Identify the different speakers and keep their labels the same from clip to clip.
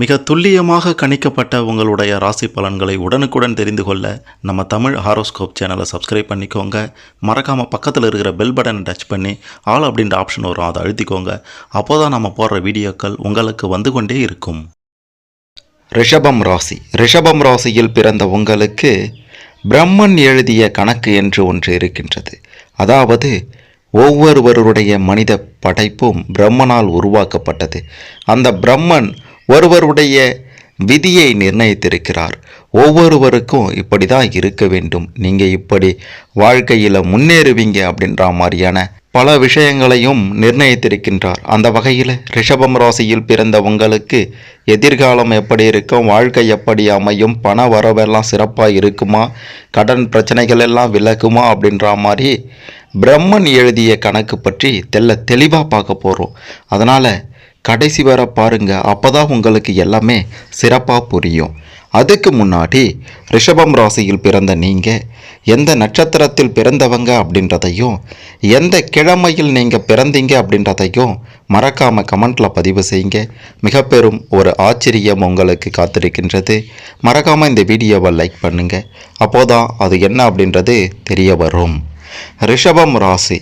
Speaker 1: மிக துல்லியமாக கணிக்கப்பட்ட உங்களுடைய ராசி பலன்களை உடனுக்குடன் தெரிந்து கொள்ள நம்ம தமிழ் ஹாரோஸ்கோப் சேனலை சப்ஸ்கிரைப் பண்ணிக்கோங்க. மறக்காமல் பக்கத்தில் இருக்கிற பெல் பட்டனை டச் பண்ணி ஆல் அப்படின்ற ஆப்ஷன் வரும், அதை அழுத்திக்கோங்க. அப்போ தான் நம்ம போடுற வீடியோக்கள் உங்களுக்கு வந்து கொண்டே இருக்கும்.
Speaker 2: ரிஷபம் ராசி. ரிஷபம் ராசியில் பிறந்த உங்களுக்கு பிரம்மன் எழுதிய கணக்கு என்று ஒன்று இருக்கின்றது. அதாவது ஒவ்வொருவருடைய மனித படைப்பும் பிரம்மனால் உருவாக்கப்பட்டது. அந்த பிரம்மன் ஒருவருடைய விதியை நிர்ணயித்திருக்கிறார். ஒவ்வொருவருக்கும் இப்படி தான் இருக்க வேண்டும், நீங்கள் இப்படி வாழ்க்கையில் முன்னேறுவீங்க அப்படின்ற மாதிரியான பல விஷயங்களையும் நிர்ணயித்திருக்கின்றார். அந்த வகையில் ரிஷபம் ராசியில் பிறந்த உங்களுக்கு எதிர்காலம் எப்படி இருக்கும், வாழ்க்கை எப்படி அமையும், பண வரவெல்லாம் சிறப்பாக இருக்குமா, கடன் பிரச்சனைகள் எல்லாம் விலகுமா அப்படின்ற மாதிரி பிரம்மன் எழுதிய கணக்கு பற்றி தெளிவாக பார்க்க போகிறோம். அதனால் கடைசி வர பாருங்கள், அப்போ தான் உங்களுக்கு எல்லாமே சிறப்பாக புரியும். அதுக்கு முன்னாடி ரிஷபம் ராசியில் பிறந்த நீங்கள் எந்த நட்சத்திரத்தில் பிறந்தவங்க அப்படின்றதையும் எந்த கிழமையில் நீங்கள் பிறந்தீங்க அப்படின்றதையும் மறக்காமல் கமெண்ட்டில் பதிவு செய்யுங்க. மிக பெரும் ஒரு ஆச்சரியம் உங்களுக்கு காத்திருக்கின்றது. மறக்காமல் இந்த வீடியோவை லைக் பண்ணுங்கள், அப்போதான் அது என்ன அப்படின்றது தெரிய வரும். ரிஷபம் ராசி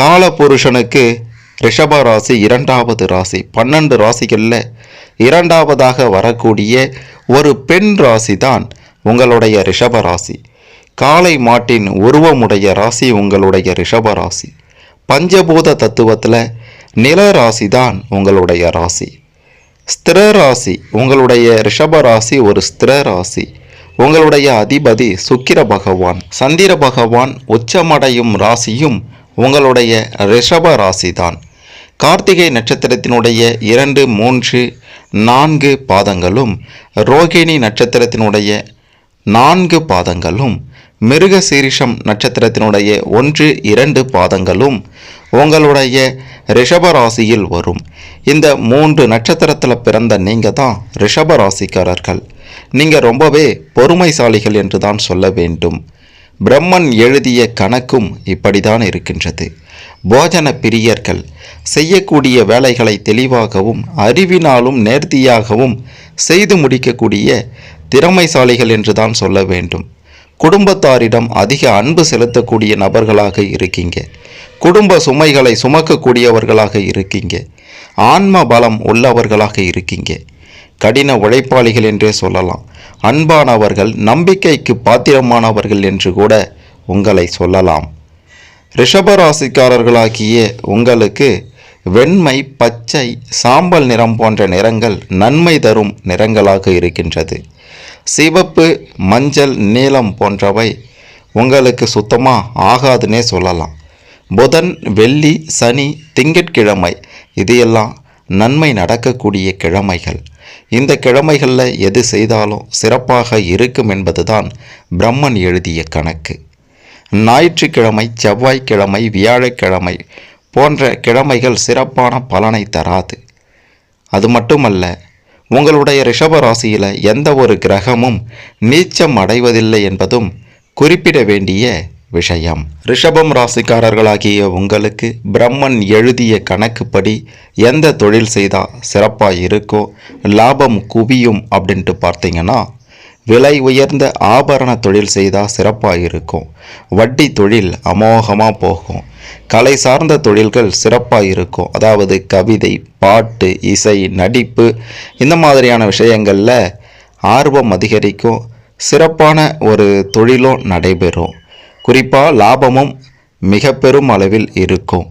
Speaker 2: காலபுருஷனுக்கு ரிஷப ராசி இரண்டாவது ராசி. 12 ராசிகளில் இரண்டாவதாக வரக்கூடிய ஒரு பெண் ராசி தான் உங்களுடைய ரிஷப ராசி. காளை மாட்டின் உருவமுடைய ராசி உங்களுடைய ரிஷப ராசி. பஞ்சபூத தத்துவத்தில் நில ராசி தான் உங்களுடைய ராசி. ஸ்திர ராசி உங்களுடைய ரிஷப ராசி ஒரு ஸ்திர ராசி. உங்களுடைய அதிபதி சுக்கிர பகவான். சந்திர பகவான் உச்சமடையும் ராசியும் உங்களுடைய ரிஷப ராசி தான். கார்த்திகை நட்சத்திரத்தினுடைய 2, 3, 4 பாதங்களும், ரோகிணி நட்சத்திரத்தினுடைய 4 பாதங்களும், மிருக சீரிஷம் நட்சத்திரத்தினுடைய 1, 2 பாதங்களும் உங்களுடைய ரிஷப ராசியில் வரும். இந்த 3 நட்சத்திரத்தில் பிறந்த நீங்கள் தான் ரிஷப ராசிக்காரர்கள். நீங்கள் ரொம்பவே பொறுமைசாலிகள் என்று தான் சொல்ல வேண்டும். பிரம்மன் எழுதிய கணக்கும் இப்படி தான் இருக்கின்றது. போஜன பிரியர்கள், செய்யக்கூடிய வேலைகளை தெளிவாகவும் அறிவினாலும் நேர்த்தியாகவும் செய்து முடிக்கக்கூடிய திறமைசாலிகள் என்று தான் சொல்ல வேண்டும். குடும்பத்தாரிடம் அதிக அன்பு செலுத்தக்கூடிய நபர்களாக இருக்கீங்க. குடும்ப சுமைகளை சுமக்கக்கூடியவர்களாக இருக்கீங்க. ஆன்ம பலம் உள்ளவர்களாக இருக்கீங்க. கடின உழைப்பாளிகள் என்றே சொல்லலாம். அன்பானவர்கள், நம்பிக்கைக்கு பாத்திரமானவர்கள் என்று கூட உங்களை சொல்லலாம். ரிஷபராசிக்காரர்களாகிய உங்களுக்கு வெண்மை, பச்சை, சாம்பல் நிறம் போன்ற நிறங்கள் நன்மை தரும் நிறங்களாக இருக்கின்றது. சிவப்பு, மஞ்சள், நீலம் போன்றவை உங்களுக்கு சுத்தமாக ஆகாதுன்னே சொல்லலாம். புதன், வெள்ளி, சனி, திங்கட்கிழமை இது எல்லாம் நன்மை நடக்கக்கூடிய கிழமைகள். இந்த கிழமைகளில் எது செய்தாலும் சிறப்பாக இருக்கும் என்பதுதான் பிரம்மன் எழுதிய கணக்கு. ஞாயிற்றுக்கிழமை, செவ்வாய்க்கிழமை, வியாழக்கிழமை போன்ற கிழமைகள் சிறப்பான பலனை தராது. அது மட்டுமல்ல, உங்களுடைய ரிஷப ராசியில் எந்த ஒரு கிரகமும் நீச்சம் அடைவதில்லை என்பதும் குறிப்பிட வேண்டிய விஷயம். ரிஷபம் ராசிக்காரர்களாகிய உங்களுக்கு பிரம்மன் எழுதிய கணக்குப்படி எந்த தொழில் செய்தால் சிறப்பாக இருக்கோ, லாபம் குவியும் அப்படின்ட்டு பார்த்தீங்கன்னா, விலை உயர்ந்த ஆபரண தொழில் செய்தால் சிறப்பாக இருக்கும். வட்டி தொழில் அமோகமாக போகும். கலை சார்ந்த தொழில்கள் சிறப்பாக இருக்கும். அதாவது கவிதை, பாட்டு, இசை, நடிப்பு இந்த மாதிரியான விஷயங்களில் ஆர்வம் அதிகரிக்கும். சிறப்பான ஒரு தொழிலும் நடைபெறும். குறிப்பாக லாபமும் மிக பெரும் அளவில் இருக்கும்.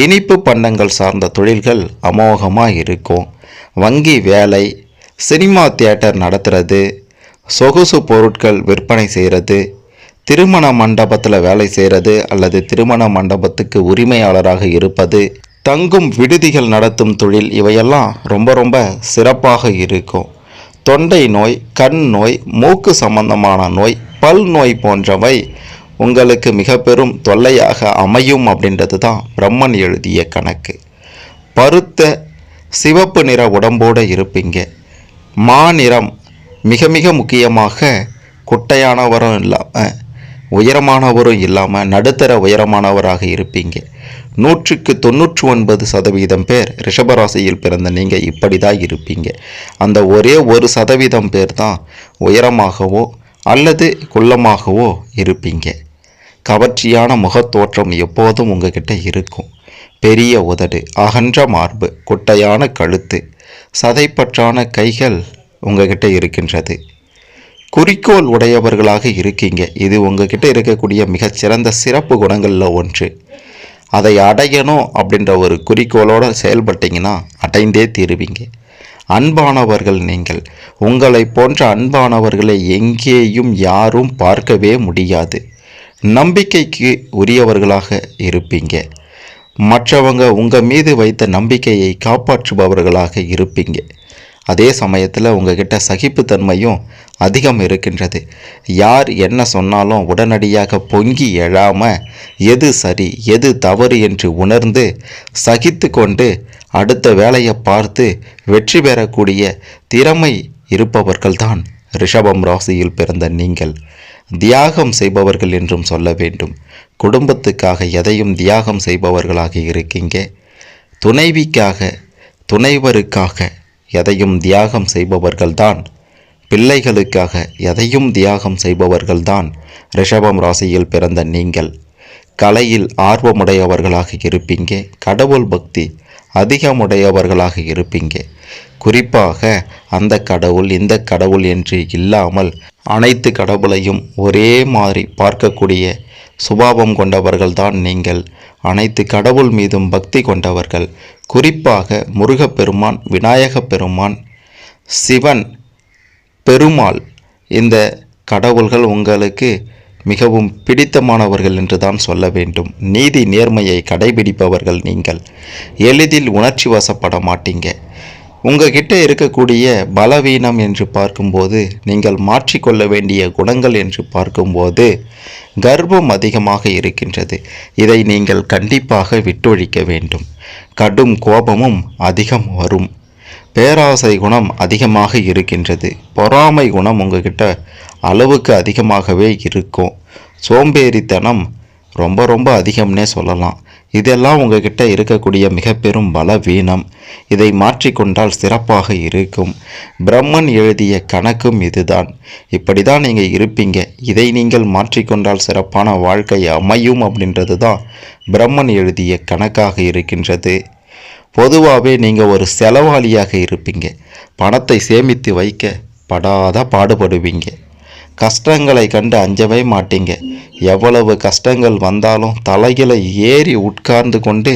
Speaker 2: இனிப்பு பண்டங்கள் சார்ந்த தொழில்கள் அமோகமாக இருக்கும். வங்கி வேலை, சினிமா தியேட்டர் நடத்துறது, சொகுசு பொருட்கள் விற்பனை செய்கிறது, திருமண மண்டபத்தில் வேலை செய்கிறது அல்லது திருமண மண்டபத்துக்கு உரிமையாளராக இருப்பது, தங்கும் விடுதிகள் நடத்தும் தொழில் இவையெல்லாம் ரொம்ப சிறப்பாக இருக்கும். தொண்டை நோய், கண் நோய், மூக்கு சம்பந்தமான நோய், பல் நோய் போன்றவை உங்களுக்கு மிக பெரும் தொல்லையாக அமையும் அப்படின்றது தான் பிரம்மன் எழுதிய கணக்கு. பருத்த சிவப்பு நிற உடம்போடு இருப்பீங்க. மாநிறம் மிக முக்கியமாக குட்டையானவரும் இல்லாமல் உயரமானவரும் இல்லாமல் நடுத்தர உயரமானவராக இருப்பீங்க. 100க்கு 99% பேர் ரிஷபராசியில் பிறந்த நீங்கள் இப்படி தான் இருப்பீங்க. அந்த ஒரே 1% பேர் தான் உயரமாகவோ அல்லது குள்ளமாகவோ இருப்பீங்க. கவர்ச்சியான முகத்தோற்றம் எப்போதும் உங்ககிட்ட இருக்கும். பெரிய உதடு, அகன்ற மார்பு, குட்டையான கழுத்து, சதைப்பற்றான கைகள் உங்ககிட்ட இருக்கின்றது. குறிக்கோள் உடையவர்களாக இருக்கீங்க. இது உங்ககிட்ட இருக்கக்கூடிய மிகச்சிறந்த சிறப்பு குணங்களில் ஒன்று. அதை அடையணும் அப்படின்ற ஒரு குறிக்கோளோடு செயல்பட்டீங்கன்னா அடைந்தே தீருவீங்க. அன்பானவர்கள் நீங்கள். உங்களை போன்ற அன்பானவர்களை எங்கேயும் யாரும் பார்க்கவே முடியாது. நம்பிக்கைக்கு உரியவர்களாக இருப்பீங்க. மற்றவங்க உங்கள் மீது வைத்த நம்பிக்கையை காப்பாற்றுபவர்களாக இருப்பீங்க. அதே சமயத்தில் உங்ககிட்ட சகிப்புத்தன்மையும் அதிகம் இருக்கின்றது. யார் என்ன சொன்னாலும் உடனடியாக பொங்கி எழாமல் எது சரி எது தவறு என்று உணர்ந்து சகித்து கொண்டு அடுத்த வேலையை பார்த்து வெற்றி பெறக்கூடிய திறமை இருப்பவர்கள்தான் ரிஷபம் ராசியில் பிறந்த நீங்கள். தியாகம் செய்பவர்கள் என்றும் சொல்ல வேண்டும். குடும்பத்துக்காக எதையும் தியாகம் செய்பவர்களாக இருக்கீங்க. துணைவிக்காக துணைவருக்காக எதையும் தியாகம் செய்பவர்கள்தான். பிள்ளைகளுக்காக எதையும் தியாகம் செய்பவர்கள்தான் ரிஷபம் ராசியில் பிறந்த நீங்கள். கலையில் ஆர்வமுடையவர்களாக இருப்பீங்க. கடவுள் பக்தி அதிகமுடையவர்களாக இருப்பீங்க. குறிப்பாக அந்த கடவுள் இந்த கடவுள் என்று இல்லாமல் அனைத்து கடவுளையும் ஒரே மாதிரி பார்க்கக்கூடிய சுபாவம் கொண்டவர்கள்தான் நீங்கள். அனைத்து கடவுள் மீதும் பக்தி கொண்டவர்கள். குறிப்பாக முருகப்பெருமான், விநாயகப் பெருமான், சிவன், பெருமாள், இந்த கடவுள்கள் உங்களுக்கு மிகவும் பிடித்தமானவர்கள் என்று தான் சொல்ல வேண்டும். நீதி நேர்மையை கடைபிடிப்பவர்கள் நீங்கள். எளிதில் உணர்ச்சி வசப்பட மாட்டீங்க. உங்ககிட்ட இருக்கக்கூடிய பலவீனம் என்று பார்க்கும்போது, நீங்கள் மாற்றிக்கொள்ள வேண்டிய குணங்கள் என்று பார்க்கும்போது கர்வம் அதிகமாக இருக்கின்றது. இதை நீங்கள் கண்டிப்பாக விட்டொழிக்க வேண்டும். கடும் கோபமும் அதிகம் வரும். பேராசை குணம் அதிகமாக இருக்கின்றது. பொறாமை குணம் உங்ககிட்ட அளவுக்கு அதிகமாகவே இருக்கும். சோம்பேறித்தனம் ரொம்ப அதிகம்னே சொல்லலாம். இதெல்லாம் உங்ககிட்ட இருக்கக்கூடிய மிக பெரும் பலவீனம். இதை மாற்றிக்கொண்டால் சிறப்பாக இருக்கும். பிரம்மன் எழுதிய கணக்கும் இதுதான். இப்படி தான் நீங்கள் இருப்பீங்க. இதை நீங்கள் மாற்றிக்கொண்டால் சிறப்பான வாழ்க்கை அமையும் அப்படின்றது தான் பிரம்மன் எழுதிய கணக்காக இருக்கின்றது. பொதுவாகவே நீங்கள் ஒரு செலவாளியாக இருப்பீங்க. பணத்தை சேமித்து வைக்க படாத பாடுபடுவீங்க. கஷ்டங்களை கண்டு அஞ்சவே மாட்டீங்க. எவ்வளவு கஷ்டங்கள் வந்தாலும் தலையில ஏறி உட்கார்ந்து கொண்டு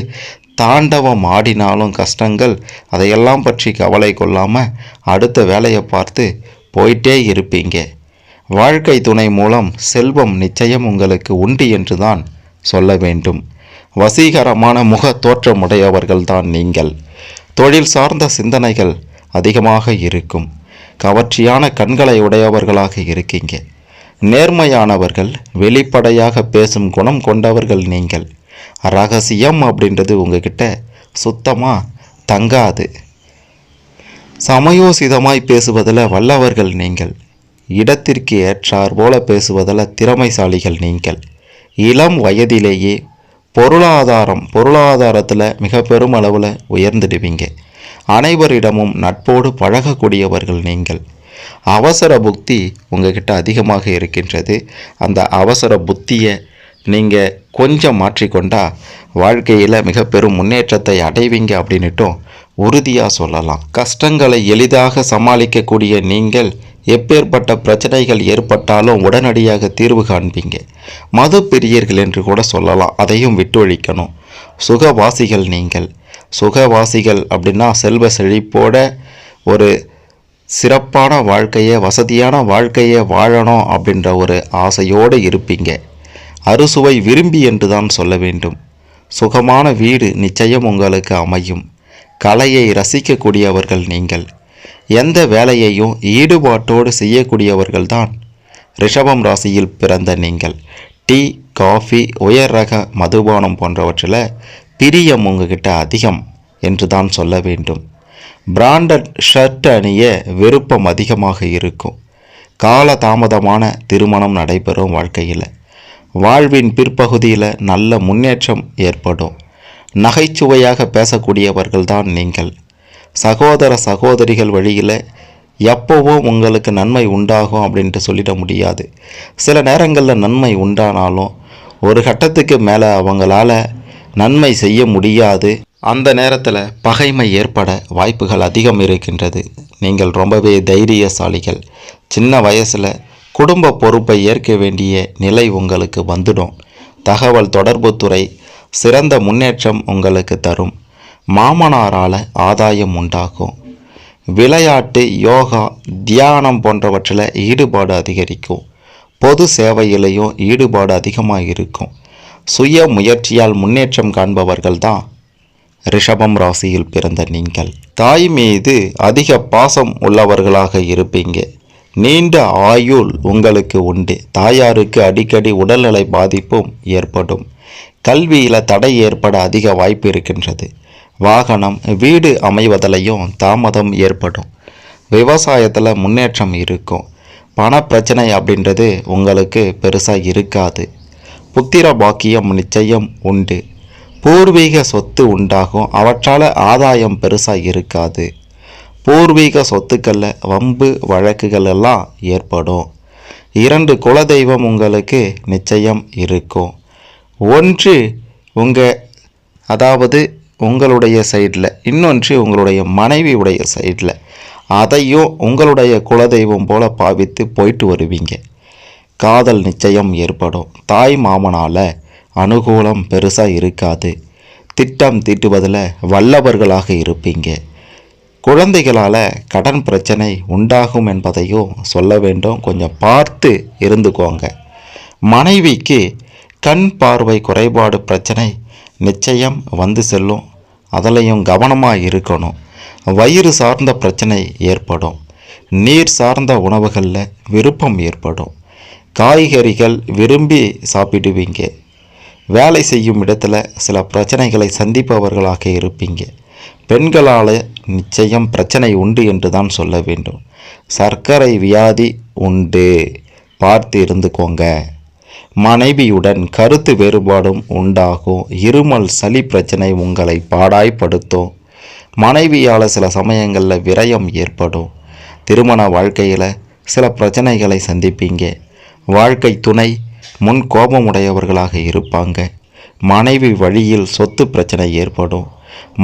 Speaker 2: தாண்டவம் ஆடினாலும் கஷ்டங்கள், அதையெல்லாம் பற்றி கவலை கொள்ளாமல் அடுத்த வேலையை பார்த்து போயிட்டே இருப்பீங்க. வாழ்க்கை துணை மூலம் செல்வம் நிச்சயம் உங்களுக்கு உண்டு என்று தான் சொல்ல வேண்டும். வசீகரமான முக தோற்றமுடையவர்கள்தான் நீங்கள். தொழில் சார்ந்த சிந்தனைகள் அதிகமாக இருக்கும். கவர்ச்சியான கண்களை உடையவர்களாக இருக்கீங்க. நேர்மையானவர்கள், வெளிப்படையாக பேசும் குணம் கொண்டவர்கள் நீங்கள். ரகசியம் அப்படின்றது உங்ககிட்ட சுத்தமாக தங்காது. சமயோசிதமாய் பேசுவதில் வல்லவர்கள் நீங்கள். இடத்திற்கு ஏற்றார் போல பேசுவதில் திறமைசாலிகள் நீங்கள். இளம் வயதிலேயே பொருளாதாரத்தில் மிக பெரும் அளவில் உயர்ந்துடுவீங்க. அனைவரிடமும் நட்போடு பழகக்கூடியவர்கள் நீங்கள். அவசர புத்தி உங்ககிட்ட அதிகமாக இருக்கின்றது. அந்த அவசர புத்தியை நீங்கள் கொஞ்சம் மாற்றிக்கொண்டா வாழ்க்கையில் மிக பெரும் முன்னேற்றத்தை அடைவீங்க அப்படின்னுட்டும் உறுதியாக சொல்லலாம். கஷ்டங்களை எளிதாக சமாளிக்கக்கூடிய நீங்கள் எப்பேற்பட்ட பிரச்சனைகள் ஏற்பட்டாலும் உடனடியாக தீர்வு காண்பீங்க. மது பிரியர்கள் என்று கூட சொல்லலாம். அதையும் விட்டொழிக்கணும். சுகவாசிகள் நீங்கள். சுகவாசிகள் அப்படின்னா செல்வ செழிப்போட ஒரு சிறப்பான வாழ்க்கையை, வசதியான வாழ்க்கையை வாழணும் அப்படின்ற ஒரு ஆசையோடு இருப்பீங்க. அறுசுவை விரும்பி என்று தான் சொல்ல வேண்டும். சுகமான வீடு நிச்சயம் உங்களுக்கு அமையும். கலையை ரசிக்கக்கூடியவர்கள் நீங்கள். எந்த வேலையையும் ஈடுபாட்டோடு செய்யக்கூடியவர்கள்தான் ரிஷபம் ராசியில் பிறந்த நீங்கள். டீ, காஃபி, உயர் ரக மதுபானம் போன்றவற்றில் பிரியம் உங்ககிட்ட அதிகம் என்று தான் சொல்ல வேண்டும். பிராண்டட் ஷர்ட் அணிய விருப்பம் அதிகமாக இருக்கும். கால தாமதமான திருமணம் நடைபெறும் வாழ்க்கையில். வாழ்வின் பிற்பகுதியில் நல்ல முன்னேற்றம் ஏற்படும். நகைச்சுவையாக பேசக்கூடியவர்கள்தான் நீங்கள். சகோதர சகோதரிகள் வழியில் எப்போவும் உங்களுக்கு நன்மை உண்டாகும் அப்படின்ட்டு சொல்லிட முடியாது. சில நேரங்களில் நன்மை உண்டானாலும் ஒரு கட்டத்துக்கு மேலே அவங்களால நன்மை செய்ய முடியாது. அந்த நேரத்தில் பகைமை ஏற்பட வாய்ப்புகள் அதிகம் இருக்கின்றது. நீங்கள் ரொம்பவே தைரியசாலிகள். சின்ன வயசில் குடும்ப பொறுப்பை ஏற்க வேண்டிய நிலை உங்களுக்கு வந்துடும். தகவல் தொடர்புத்துறை சிறந்த முன்னேற்றம் உங்களுக்கு தரும். மாமனாரால் ஆதாயம் உண்டாகும். விளையாட்டு, யோகா, தியானம் போன்றவற்றில் ஈடுபாடு அதிகரிக்கும். பொது சேவையிலையும் ஈடுபாடு அதிகமாக இருக்கும். சுய முயற்சியால் முன்னேற்றம் காண்பவர்கள் தான் ரிஷபம் ராசியில் பிறந்த நீங்கள். தாய் மீது அதிக பாசம் உள்ளவர்களாக இருப்பீங்க. நீண்ட ஆயுள் உங்களுக்கு உண்டு. தாயாருக்கு அடிக்கடி உடல்நலை பாதிப்பும் ஏற்படும். கல்வியில் தடை ஏற்பட அதிக வாய்ப்பு இருக்கின்றது. வாகனம், வீடு அமைவதிலையும் தாமதம் ஏற்படும். விவசாயத்தில் முன்னேற்றம் இருக்கும். பண பிரச்சனை அப்படின்றது உங்களுக்கு பெருசாக இருக்காது. புத்திர பாக்கியம் நிச்சயம் உண்டு. பூர்வீக சொத்து உண்டாகும். அவற்றால் ஆதாயம் பெருசாக இருக்காது. பூர்வீக சொத்துக்களில் வம்பு வழக்குகள் எல்லாம் ஏற்படும். 2 குலதெய்வம் உங்களுக்கு நிச்சயம் இருக்கும். ஒன்று உங்களுடைய சைடில், இன்னொன்று உங்களுடைய மனைவியுடைய சைடில். அதையும் உங்களுடைய குலதெய்வம் போல பாவித்து போயிட்டு வருவீங்க. காதல் நிச்சயம் ஏற்படும். தாய் மாமனால் அனுகூலம் பெருசாக இருக்காது. திட்டம் தீட்டுவதில் வல்லவர்களாக இருப்பீங்க. குழந்தைகளால் கடன் பிரச்சனை உண்டாகும் என்பதையும் சொல்ல வேண்டும். கொஞ்சம் பார்த்து இருந்துக்கோங்க. மனைவிக்கு கண் பார்வை குறைபாடு பிரச்சனை நிச்சயம் வந்து செல்லும். அதிலையும் கவனமாக இருக்கணும். வயிறு சார்ந்த பிரச்சனை ஏற்படும். நீர் சார்ந்த உணவுகளில் விருப்பம் ஏற்படும். காய்கறிகள் விரும்பி சாப்பிடுவீங்க. வேலை செய்யும் இடத்துல சில பிரச்சனைகளை சந்திப்பவர்களாக இருப்பீங்க. பெண்களால் நிச்சயம் பிரச்சனை உண்டு என்று தான் சொல்ல வேண்டும். சர்க்கரை வியாதி உண்டு, பார்த்து இருந்துக்கோங்க. மனைவியுடன் கருத்து வேறுபாடும் உண்டாகும். இருமல், சளி பிரச்சனை உங்களை பாடாய்படுத்தும். மனைவியால் சில சமயங்களில் விரயம் ஏற்படும். திருமண வாழ்க்கையில் சில பிரச்சனைகளை சந்திப்பீங்க. வாழ்க்கை துணை முன் கோபமுடையவர்களாக இருப்பாங்க. மனைவி வழியில் சொத்து பிரச்சனை ஏற்படும்.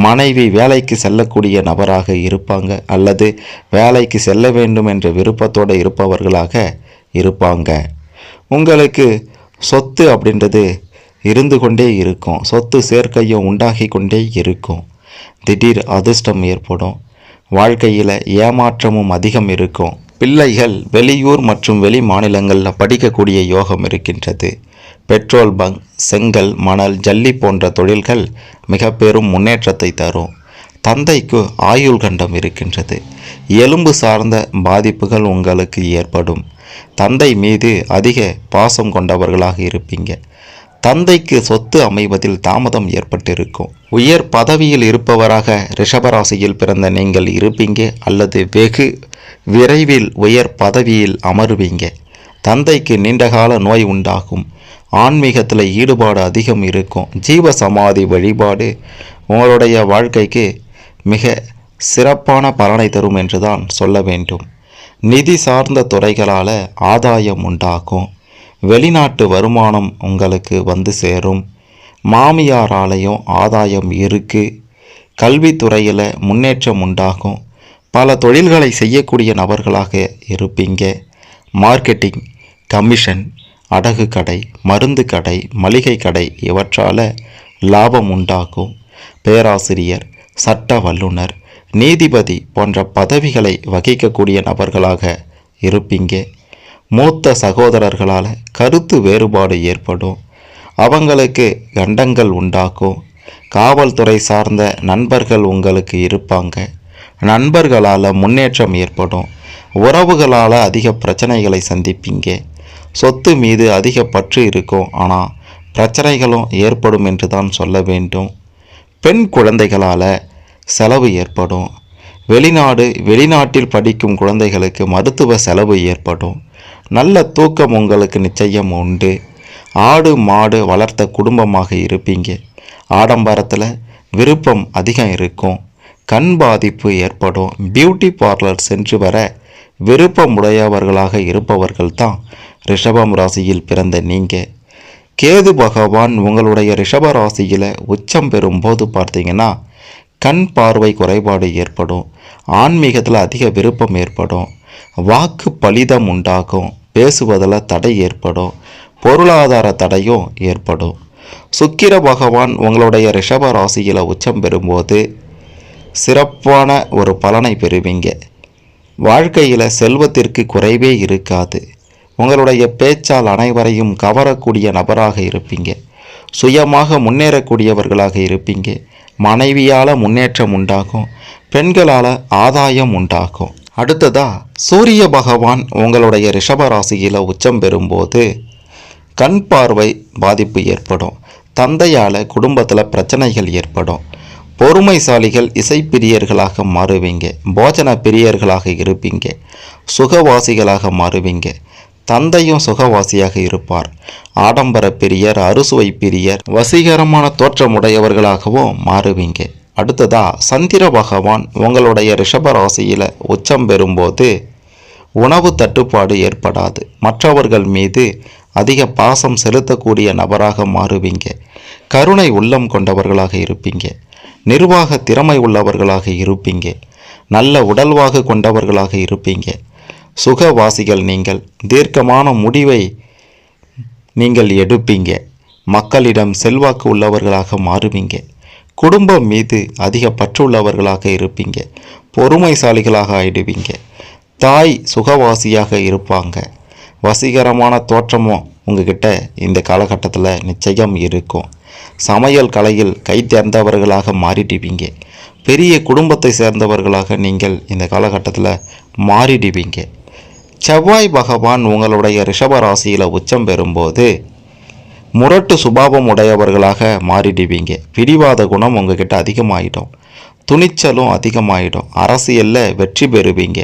Speaker 2: மனைவி வேலைக்கு செல்லக்கூடிய நபராக இருப்பாங்க, அல்லது வேலைக்கு செல்ல வேண்டும் என்ற விருப்பத்தோடு இருப்பவர்களாக இருப்பாங்க. உங்களுக்கு சொத்து அப்படின்றது இருந்து கொண்டே இருக்கும். சொத்து சேர்க்கையும் உண்டாகி கொண்டே இருக்கும். திடீர் அதிர்ஷ்டம் ஏற்படும். வாழ்க்கையில் ஏமாற்றமும் அதிகம் இருக்கும். பிள்ளைகள் வெளியூர் மற்றும் வெளி மாநிலங்களில் படிக்கக்கூடிய யோகம் இருக்கின்றது. பெட்ரோல் பங்க், செங்கல், மணல், ஜல்லி போன்ற தொழில்கள் மிக பெரும் முன்னேற்றத்தை தரும். தந்தைக்கு ஆயுள் கண்டம் இருக்கின்றது. எலும்பு சார்ந்த பாதிப்புகள் உங்களுக்கு ஏற்படும். தந்தை மீது அதிக பாசம் கொண்டவர்களாக இருப்பீங்க. தந்தைக்கு சொத்து அமைவதில் தாமதம் ஏற்பட்டிருக்கும். உயர் பதவியில் இருப்பவராக ரிஷபராசியில் பிறந்த நீங்கள் இருப்பீங்க, அல்லது வெகு விரைவில் உயர் பதவியில் அமருவீங்க. தந்தைக்கு நீண்டகால நோய் உண்டாகும். ஆன்மீகத்தில் ஈடுபாடு அதிகம் இருக்கும். ஜீவ சமாதி வழிபாடு உங்களுடைய வாழ்க்கைக்கு மிக சிறப்பான பலனை தரும் என்று தான் சொல்ல வேண்டும். நிதி சார்ந்த துறைகளால் ஆதாயம் உண்டாகும். வெளிநாட்டு வருமானம் உங்களுக்கு வந்து சேரும். மாமியாராலையும் ஆதாயம் இருக்குது. கல்வித்துறையில் முன்னேற்றம் உண்டாகும். பல தொழில்களை செய்யக்கூடிய நபர்களாக இருப்பீங்க. மார்க்கெட்டிங், கமிஷன், அடகு கடை, மருந்து கடை, மளிகை கடை இவற்றால் லாபம் உண்டாகும். பேராசிரியர், சட்ட வல்லுனர், நீதிபதி போன்ற பதவிகளை வகிக்கக்கூடிய நபர்களாக இருப்பீங்க. மூத்த சகோதரர்களால் கருத்து வேறுபாடு ஏற்படும். அவங்களுக்கு கண்டங்கள் உண்டாக்கும். காவல்துறை சார்ந்த நண்பர்கள் உங்களுக்கு இருப்பாங்க. நண்பர்களால் முன்னேற்றம் ஏற்படும். உறவுகளால் அதிக பிரச்சனைகளை சந்திப்பீங்க. சொத்து மீது அதிக பற்று இருக்கும். ஆனால் பிரச்சனைகளும் ஏற்படும் என்று தான் சொல்ல வேண்டும். பெண் குழந்தைகளால் செலவு ஏற்படும். வெளிநாட்டில் படிக்கும் குழந்தைகளுக்கு மருத்துவ செலவு ஏற்படும். நல்ல தூக்கம் உங்களுக்கு நிச்சயம் உண்டு. ஆடு மாடு வளர்த்த குடும்பமாக இருப்பீங்க. ஆடம்பரத்தில் விருப்பம் அதிகம் இருக்கும். கண் பாதிப்பு ஏற்படும். பியூட்டி பார்லர் சென்று வர விருப்பமுடையவர்களாக இருப்பவர்கள் தான் ரிஷபம் ராசியில் பிறந்த நீங்கள். கேது பகவான் உங்களுடைய ரிஷப ராசியில் உச்சம் பெறும்போது பார்த்தீங்கன்னா கண் பார்வை குறைபாடு ஏற்படும். ஆன்மீகத்தில் அதிக விருப்பம் ஏற்படும். வாக்கு பலிதம் உண்டாகும். பேசுவதில் தடை ஏற்படும். பொருளாதார தடையும் ஏற்படும். சுக்கிர பகவான் உங்களுடைய ரிஷப ராசியில் உச்சம் பெறும்போது சிறப்பான ஒரு பலனை பெறுவீங்க. வாழ்க்கையில் செல்வத்திற்கு குறைவே இருக்காது. உங்களுடைய பேச்சால் அனைவரையும் கவரக்கூடிய நபராக இருப்பீங்க. சுயமாக முன்னேறக்கூடியவர்களாக இருப்பீங்க. மனைவியால் முன்னேற்றம் உண்டாகும். பெண்களால் ஆதாயம் உண்டாகும். அடுத்ததா சூரிய பகவான் உங்களுடைய ரிஷப ராசியில் உச்சம் பெறும்போது கண் பார்வை பாதிப்பு ஏற்படும். தந்தையால் குடும்பத்தில் பிரச்சனைகள் ஏற்படும். பொறுமைசாலிகள் இசைப்பிரியர்களாக மாறுவீங்க. போஜன பிரியர்களாக இருப்பீங்க. சுகவாசிகளாக மாறுவீங்க. தந்தையும் சுகவாசியாக இருப்பார். ஆடம்பர பிரியர், அறுசுவை பிரியர், வசீகரமான தோற்றமுடையவர்களாகவும் மாறுவீங்க. அடுத்ததா சந்திர பகவான் உங்களுடைய ரிஷப ராசியில் உச்சம் பெறும்போது உணவு தட்டுப்பாடு ஏற்படாது. மற்றவர்கள் மீது அதிக பாசம் செலுத்தக்கூடிய நபராக மாறுவீங்க. கருணை உள்ளம் கொண்டவர்களாக இருப்பீங்க. நிர்வாக திறமை உள்ளவர்களாக இருப்பீங்க. நல்ல உடல்வாகு கொண்டவர்களாக இருப்பீங்க. சுகவாசிகள் நீங்கள். தீர்க்கமான முடிவை நீங்கள் எடுப்பீங்க. மக்களிடம் செல்வாக்கு உள்ளவர்களாக மாறுவீங்க. குடும்பம் மீது அதிக பற்றுள்ளவர்களாக இருப்பீங்க. பொறுமைசாலிகளாக ஆயிடுவீங்க. தாய் சுகவாசியாக இருப்பாங்க. வசீகரமான தோற்றமும் உங்ககிட்ட இந்த காலகட்டத்தில் நிச்சயம் இருக்கும். சமையல் கலையில் கை தேர்ந்தவர்களாக மாறிடுவீங்க. பெரிய குடும்பத்தை சேர்ந்தவர்களாக நீங்கள் இந்த காலகட்டத்தில் மாறிடுவீங்க. செவ்வாய் பகவான் உங்களுடைய ரிஷப ராசியில் உச்சம் பெறும்போது முரட்டு சுபாவம் உடையவர்களாக மாறிடுவீங்க. பிடிவாத குணம் உங்ககிட்ட அதிகமாகிடும். துணிச்சலும் அதிகமாகிடும். அரசியலில் வெற்றி பெறுவீங்க.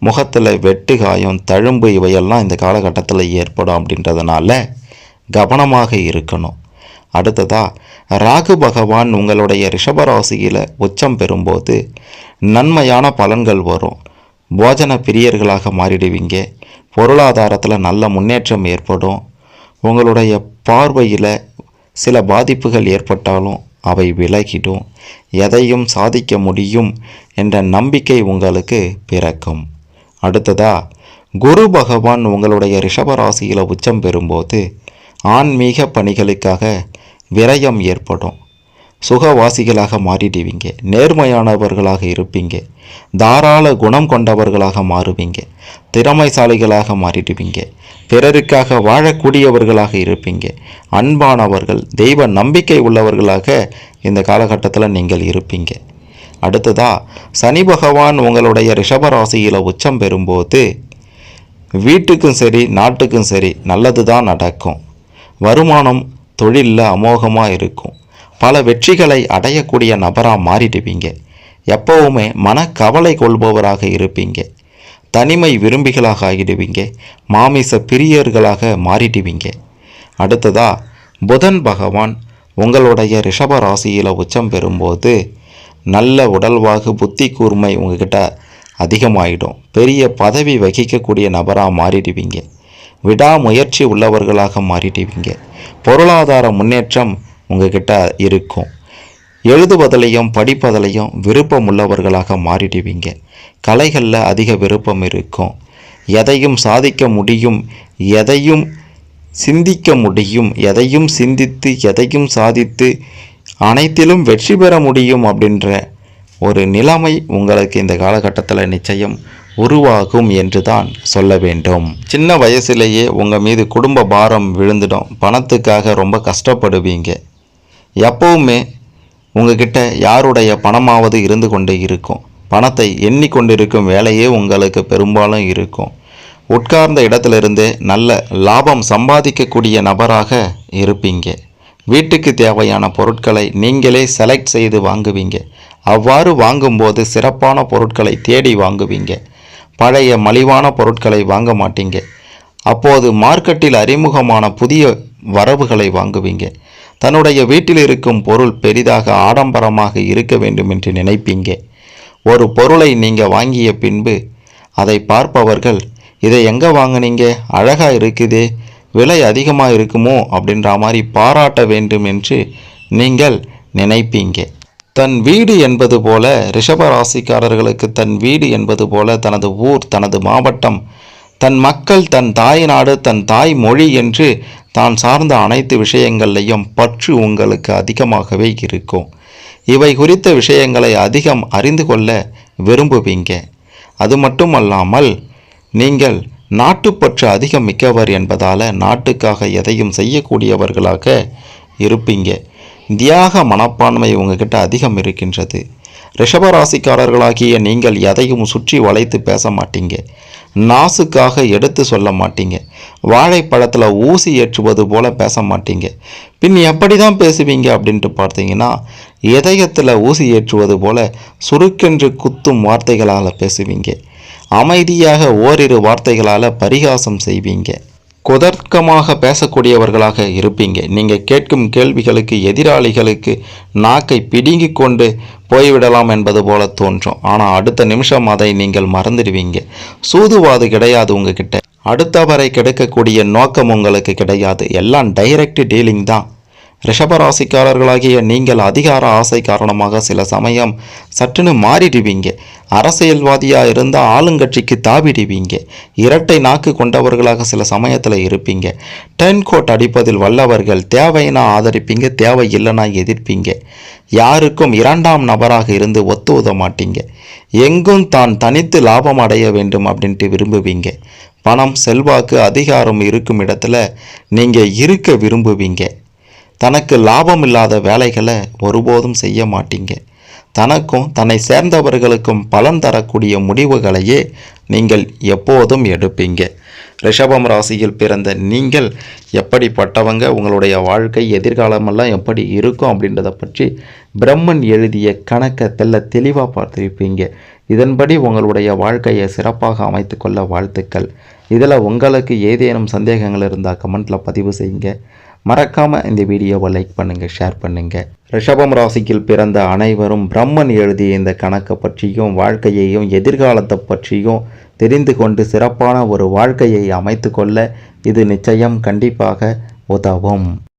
Speaker 2: முகத்தில் வெட்டு காயம், தழும்பு இவையெல்லாம் இந்த காலகட்டத்தில் ஏற்படும். அப்படின்றதுனால கவனமாக இருக்கணும். அடுத்ததா ராகு பகவான் உங்களுடைய ரிஷபராசியில் உச்சம் பெறும்போது நன்மையான பலன்கள் வரும். போஜன பிரியர்களாக மாறிடுவீங்க. பொருளாதாரத்தில் நல்ல முன்னேற்றம் ஏற்படும். உங்களுடைய பார்வையில் சில பாதிப்புகள் ஏற்பட்டாலும் அவை விலகிடும். எதையும் சாதிக்க முடியும் என்ற நம்பிக்கை உங்களுக்கு பிறக்கும். அடுத்ததா குரு பகவான் உங்களுடைய ரிஷபராசியில் உச்சம் பெறும்போது ஆன்மீக பணிகளுக்காக விரயம் ஏற்படும். சுகவாசிகளாக மாறிடுவீங்க. நேர்மையானவர்களாக இருப்பீங்க. தாராள குணம் கொண்டவர்களாக மாறுவீங்க. திறமைசாலிகளாக மாறிடுவீங்க. பிறருக்காக வாழக்கூடியவர்களாக இருப்பீங்க. அன்பானவர்கள், தெய்வ நம்பிக்கை உள்ளவர்களாக இந்த காலகட்டத்தில் நீங்கள் இருப்பீங்க. அடுத்ததா சனி பகவான் உங்களுடைய ரிஷபராசியில் உச்சம் பெறும்போது வீட்டுக்கும் சரி நாட்டுக்கும் சரி நல்லது தான் நடக்கும். வருமானம் தொழிலில் அமோகமாக இருக்கும். பல வெற்றிகளை அடையக்கூடிய நபராக மாறிடுவீங்க. எப்போவுமே மனக்கவலை கொள்பவராக இருப்பீங்க. தனிமை விரும்பிகளாக ஆகிடுவீங்க. மாமிச பிரியர்களாக மாறிடுவீங்க. அடுத்ததா புதன் பகவான் உங்களுடைய ரிஷப ராசியில் உச்சம் பெறும்போது நல்ல உடல்வாகு, புத்தி கூர்மை உங்ககிட்ட அதிகமாகிடும். பெரிய பதவி வகிக்கக்கூடிய நபராக மாறிடுவீங்க. விடாமுயற்சி உள்ளவர்களாக மாறிடுவீங்க. பொருளாதார முன்னேற்றம் உங்ககிட்ட இருக்கும். எழுதுவதிலையும் படிப்பதிலையும் விருப்பம் உள்ளவர்களாக மாறிடுவீங்க. கலைகளில் அதிக விருப்பம் இருக்கும். எதையும் சாதிக்க முடியும், எதையும் சிந்திக்க முடியும், எதையும் சிந்தித்து எதையும் சாதித்து அனைத்திலும் வெற்றி பெற முடியும் அப்படின்ற ஒரு நிலைமை உங்களுக்கு இந்த காலகட்டத்தில் நிச்சயம் உருவாகும் என்று தான் சொல்ல வேண்டும். சின்ன வயசுலேயே உங்கள் மீது குடும்ப பாரம் விழுந்துடும். பணத்துக்காக ரொம்ப கஷ்டப்படுவீங்க. எப்பவுமே உங்ககிட்ட யாருடைய பணமாவது இருந்து கொண்டே இருக்கும். பணத்தை எண்ணிக்கொண்டிருக்கும் வேலையே உங்களுக்கு பெரும்பாலும் இருக்கும். உட்கார்ந்த இடத்திலிருந்தே நல்ல லாபம் சம்பாதிக்கக்கூடிய நபராக இருப்பீங்க. வீட்டுக்கு தேவையான பொருட்களை நீங்களே செலக்ட் செய்து வாங்குவீங்க. அவ்வாறு வாங்கும்போது சிறப்பான பொருட்களை தேடி வாங்குவீங்க. பழைய மலிவான பொருட்களை வாங்க மாட்டீங்க. அப்போது மார்க்கெட்டில் அறிமுகமான புதிய வரவுகளை வாங்குவீங்க. தன்னுடைய வீட்டில் இருக்கும் பொருள் பெரிதாக ஆடம்பரமாக இருக்க வேண்டும் என்று நினைப்பீங்க. ஒரு பொருளை நீங்கள் வாங்கிய பின்பு அதை பார்ப்பவர்கள், இதை எங்கே வாங்குனீங்க, அழகாக இருக்குதே, விலை அதிகமாக இருக்குமோ அப்படின்ற மாதிரி பாராட்ட வேண்டும் என்று நீங்கள் நினைப்பீங்க. தன் வீடு என்பது போல ரிஷபராசிக்காரர்களுக்கு தன் வீடு என்பது போல தனது ஊர், தனது மாவட்டம், தன் மக்கள், தன் தாய் நாடு, தன் தாய் மொழி என்று தான் சார்ந்த அனைத்து விஷயங்கள்லையும் பற்று உங்களுக்கு அதிகமாகவே இருக்கும். இவை குறித்த விஷயங்களை அதிகம் அறிந்து கொள்ள விரும்புவீங்க. அது மட்டுமல்லாமல் நீங்கள் நாட்டுப்பற்று அதிகம் மிக்கவர் என்பதால் நாட்டுக்காக எதையும் செய்யக்கூடியவர்களாக இருப்பீங்க. தியாக மனப்பான்மை உங்ககிட்ட அதிகம் இருக்கின்றது. ரிஷபராசிக்காரர்களாகிய நீங்கள் எதையும் சுற்றி வளைத்து பேச மாட்டீங்க. நாசுக்காக எடுத்து சொல்ல மாட்டீங்க. வாழைப்பழத்தில் ஊசி ஏற்றுவது போல பேச மாட்டீங்க. பின் எப்படி தான் பேசுவீங்க அப்படின்ட்டு பார்த்தீங்கன்னா, இதயத்தில் ஊசி ஏற்றுவது போல சுருக்கென்று குத்தும் வார்த்தைகளால் பேசுவீங்க. அமைதியாக ஓரிரு வார்த்தைகளால் பரிகாசம் செய்வீங்க. குதர்க்கமாக பேசக்கூடியவர்களாக இருப்பீங்க. நீங்கள் கேட்கும் கேள்விகளுக்கு எதிராளிகளுக்கு நாக்கை பிடுங்கி கொண்டு போய்விடலாம் என்பது போல தோன்றும். ஆனால் அடுத்த நிமிஷம் அதை நீங்கள் மறந்துடுவீங்க. சூதுவாது கிடையாது உங்ககிட்ட. அடுத்தவரை கெடுக்கக்கூடிய நோக்கம் உங்களுக்கு கிடையாது. எல்லாம் டைரக்ட் டீலிங் தான். ரிஷபராசிக்காரர்களாகிய நீங்கள் அதிகார ஆசை காரணமாக சில சமயம் சற்றுன்னு மாறிடுவீங்க. அரசியல்வாதியாக இருந்தால் ஆளுங்கட்சிக்கு தாவிடுவீங்க. இரட்டை நாக்கு கொண்டவர்களாக சில சமயத்தில் இருப்பீங்க. டென் கோட் அடிப்பதில் வல்லவர்கள். தேவைன்னா ஆதரிப்பீங்க, தேவை இல்லைன்னா எதிர்ப்பீங்க. யாருக்கும் இரண்டாம் நபராக இருந்து ஒத்து உத மாட்டீங்க. எங்கும் தான் தனித்து லாபம் அடைய வேண்டும் அப்படின்ட்டு விரும்புவீங்க. பணம், செல்வாக்கு, அதிகாரம் இருக்கும் இடத்துல நீங்கள் இருக்க விரும்புவீங்க. தனக்கு லாபம் இல்லாத வேலைகளை ஒருபோதும் செய்ய மாட்டீங்க. தனக்கும் தன்னை சேர்ந்தவர்களுக்கும் பலன் தரக்கூடிய முடிவுகளையே நீங்கள் எப்போதும் எடுப்பீங்க. ரிஷபம் ராசியில் பிறந்த நீங்கள் எப்படிப்பட்டவங்க, உங்களுடைய வாழ்க்கை எதிர்காலமெல்லாம் எப்படி இருக்கும் அப்படின்றத பற்றி பிரம்மன் எழுதிய கணக்கை தெளிவாக பார்த்துருப்பீங்க. இதன்படி உங்களுடைய வாழ்க்கையை சிறப்பாக அமைத்து கொள்ள வாழ்த்துக்கள். இதில் உங்களுக்கு ஏதேனும் சந்தேகங்கள் இருந்தால் கமெண்ட்டில் பதிவு செய்யுங்க. மறக்காமல் இந்த வீடியோவை லைக் பண்ணுங்கள், ஷேர் பண்ணுங்கள். ரிஷபம் ராசியில் பிறந்த அனைவரும் பிரம்மன் எழுதிய இந்த கணக்கை பற்றியும் வாழ்க்கையையும் எதிர்காலத்தை பற்றியும் தெரிந்து கொண்டு சிறப்பான ஒரு வாழ்க்கையை அமைத்து கொள்ள இது நிச்சயம் கண்டிப்பாக உதவும்.